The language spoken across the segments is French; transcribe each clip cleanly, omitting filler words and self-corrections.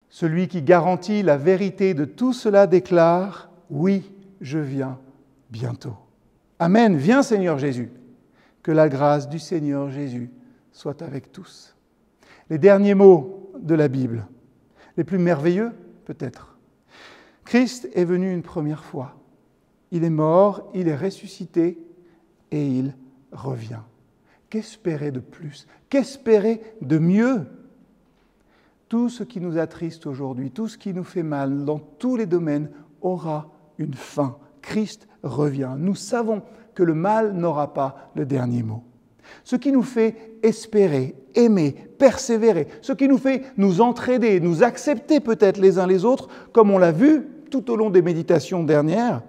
Celui qui garantit la vérité de tout cela déclare « Oui, je viens bientôt. » Amen. Viens Seigneur Jésus. Que la grâce du Seigneur Jésus soit avec tous. Les derniers mots de la Bible, les plus merveilleux peut-être. Christ est venu une première fois. Il est mort, il est ressuscité et il revient. Qu'espérer de plus? Qu'espérer de mieux? Tout ce qui nous attriste aujourd'hui, tout ce qui nous fait mal dans tous les domaines aura une fin. Christ revient. Nous savons que le mal n'aura pas le dernier mot. Ce qui nous fait espérer, aimer, persévérer, ce qui nous fait nous entraider, nous accepter peut-être les uns les autres, comme on l'a vu tout au long des méditations dernières,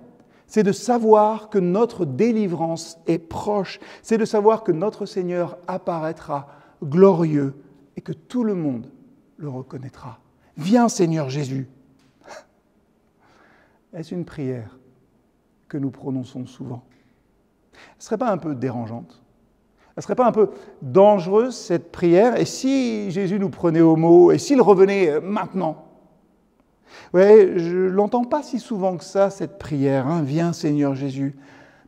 c'est de savoir que notre délivrance est proche, c'est de savoir que notre Seigneur apparaîtra glorieux et que tout le monde le reconnaîtra. Viens Seigneur Jésus. Est-ce une prière que nous prononçons souvent? Elle ne serait pas un peu dérangeante? Elle ne serait pas un peu dangereuse cette prière? Et si Jésus nous prenait au mot, et s'il revenait maintenant? Ouais, je ne l'entends pas si souvent que ça, cette prière, hein, viens Seigneur Jésus.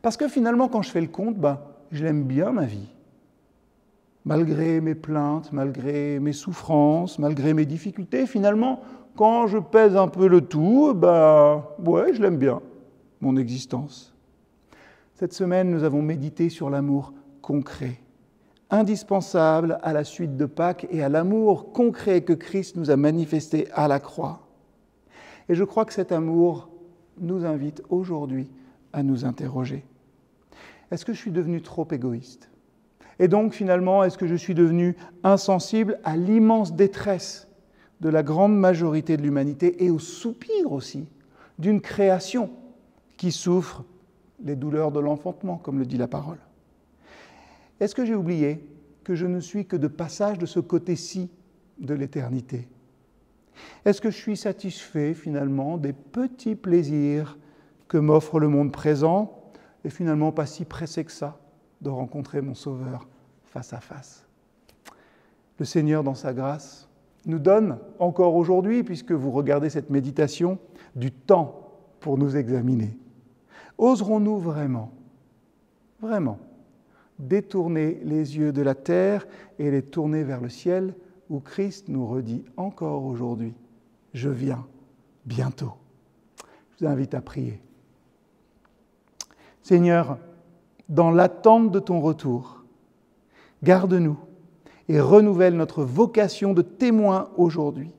Parce que finalement, quand je fais le compte, je l'aime bien ma vie. Malgré mes plaintes, malgré mes souffrances, malgré mes difficultés, finalement, quand je pèse un peu le tout, ouais, je l'aime bien, mon existence. Cette semaine, nous avons médité sur l'amour concret, indispensable à la suite de Pâques et à l'amour concret que Christ nous a manifesté à la croix. Et je crois que cet amour nous invite aujourd'hui à nous interroger. Est-ce que je suis devenu trop égoïste? Et donc, finalement, est-ce que je suis devenu insensible à l'immense détresse de la grande majorité de l'humanité et au soupir aussi d'une création qui souffre les douleurs de l'enfantement, comme le dit la parole? Est-ce que j'ai oublié que je ne suis que de passage de ce côté-ci de l'éternité? Est-ce que je suis satisfait, finalement, des petits plaisirs que m'offre le monde présent et finalement pas si pressé que ça de rencontrer mon Sauveur face à face? Le Seigneur, dans sa grâce, nous donne encore aujourd'hui, puisque vous regardez cette méditation, du temps pour nous examiner. Oserons-nous vraiment détourner les yeux de la terre et les tourner vers le ciel, où Christ nous redit encore aujourd'hui, « Je viens bientôt ». Je vous invite à prier. Seigneur, dans l'attente de ton retour, garde-nous et renouvelle notre vocation de témoin aujourd'hui.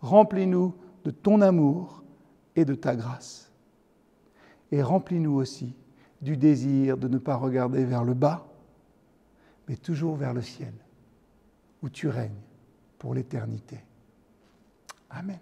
Remplis-nous de ton amour et de ta grâce. Et remplis-nous aussi du désir de ne pas regarder vers le bas, mais toujours vers le ciel, où tu règnes pour l'éternité. Amen.